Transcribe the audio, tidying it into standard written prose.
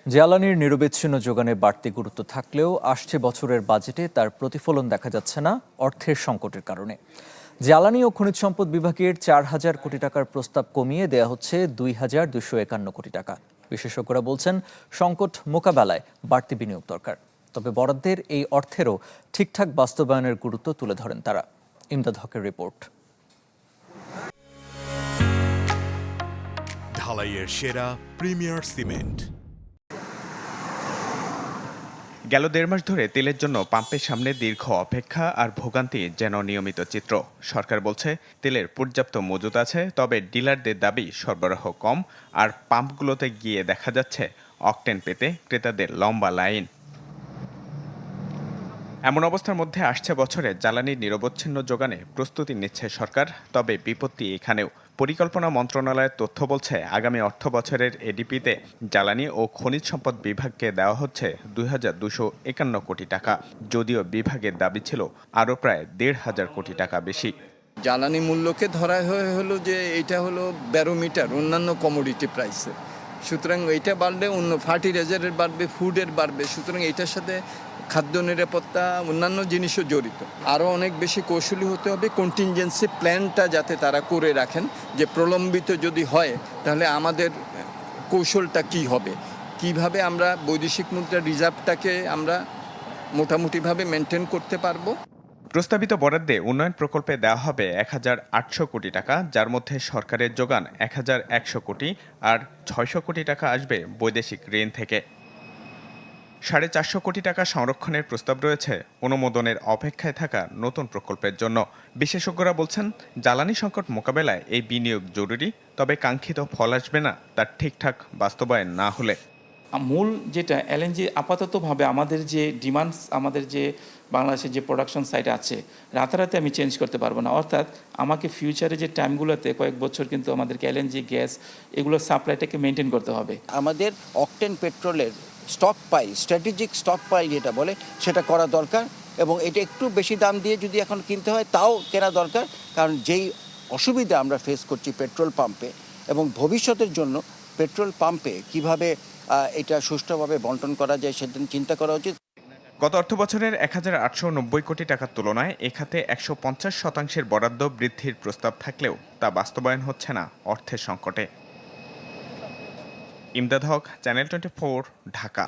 জ্বালানির নিরবিচ্ছিন্ন যোগানে বাড়তি গুরুত্ব থাকলেও আসছে বছরের বাজেটে তার প্রতিফলন দেখা যাচ্ছে না অর্থের সংকটের কারণে। জ্বালানি ও খনিজ সম্পদ বিভাগের 4,000 কোটি টাকার প্রস্তাব কমিয়ে দেয়া হচ্ছে 2,251 কোটি টাকা। বিশেষজ্ঞরা বলছেন সংকট মোকাবেলায় বাড়তি বিনিয়োগ দরকার। তবে বরাদ্দের এই অর্থেরও ঠিকঠাক বাস্তবায়নের গুরুত্ব তুলে ধরেন তারা। ইমদাদ হকের রিপোর্ট। ঢালাইয়ের সেরা প্রিমিয়ার সিমেন্ট। গেল 1.5 মাস ধরে তেলের জন্য পাম্পের সামনে দীর্ঘ অপেক্ষা আর ভোগান্তি যেন নিয়মিত চিত্র। সরকার বলছে তেলের পর্যাপ্ত মজুত আছে, তবে ডিলারদের দাবি সরবরাহ কম, আর পাম্পগুলোতে গিয়ে দেখা যাচ্ছে অকটেন পেতে ক্রেতাদের লম্বা লাইন। এমন অবস্থার মধ্যে আসছে বছরে জ্বালানির নিরবচ্ছিন্ন যোগানে প্রস্তুতি নিচ্ছে সরকার। তবে বিপত্তি এখানেও। পরিকল্পনা মন্ত্রণালয়ের তথ্য বলছে আগামী অর্থ বছরের এডিপিতে জ্বালানি ও খনিজ সম্পদ বিভাগকে দেওয়া হচ্ছে 2,251 কোটি টাকা, যদিও বিভাগের দাবি ছিল আরও প্রায় 1,500 কোটি টাকা বেশি। জ্বালানি মূল্যকে ধরা হলো যে এটা হলো ব্যারোমিটার অন্যান্য কমোডিটি প্রাইসে, সুতরাং এটা বাড়লে অন্য ফার্টিলাইজারের বাড়বে, ফুডের বাড়বে, সুতরাং এটার সাথে খাদ্য নিরাপত্তা অন্যান্য জিনিসও জড়িত। আরও অনেক বেশি কৌশলী হতে হবে, কন্টিনজেন্সি প্ল্যানটা যাতে তারা করে রাখেন যে প্রলম্বিত যদি হয় তাহলে আমাদের কৌশলটা কি হবে, কিভাবে আমরা বৈদেশিক মুদ্রা রিজার্ভটাকে আমরা মোটামুটিভাবে মেনটেন করতে পারবো। প্রস্তাবিত বরাদ্দে উন্নয়ন প্রকল্পে দেওয়া হবে 1,800 কোটি টাকা, যার মধ্যে সরকারের যোগান 1,100 কোটি আর 600 কোটি টাকা আসবে বৈদেশিক ঋণ থেকে। 450 কোটি টাকা সংরক্ষণের প্রস্তাব রয়েছে অনুমোদনের অপেক্ষায় থাকা নতুন প্রকল্পের জন্য। বিশেষজ্ঞরা বলছেন জ্বালানি সংকট মোকাবেলায় এই বিনিয়োগ জরুরি, তবে কাঙ্ক্ষিত ফল আসবে না তার ঠিকঠাক বাস্তবায়ন না হলে। মূল যেটা এলএনজি আপাততভাবে আমাদের যে ডিমান্ডস, আমাদের যে বাংলাদেশের যে প্রোডাকশন সাইড আছে, রাতারাতি আমি চেঞ্জ করতে পারবো না। অর্থাৎ আমাকে ফিউচারে যে টাইমগুলোতে কয়েক বছর কিন্তু আমাদেরকে এলএনজি গ্যাস এগুলোর সাপ্লাইটাকে মেনটেন করতে হবে। আমাদের অকটেন পেট্রোলের stockpile, strategic stockpile যেটা বলে, সেটা করা দরকার, এবং এটা একটু বেশি দাম দিয়ে যদি এখন কিনতে হয় তাও কেনা দরকার, কারণ যেই অসুবিধা আমরা ফেস করছি পেট্রোল পাম্পে, এবং ভবিষ্যতের জন্য পেট্রোল পাম্পে কিভাবে এটা সুষ্ঠুভাবে বন্টন করা যায় সেটা চিন্তা করা উচিত। গত অর্থ বছরের 1,890 কোটি টাকার তুলনায় এ খাতে 150% বরাদ্দ বৃদ্ধির প্রস্তাব থাকলেও তা বাস্তবায়ন হচ্ছে না অর্থের সংকটে। ইমদাদ হক, চ্যানেল 24, ঢাকা।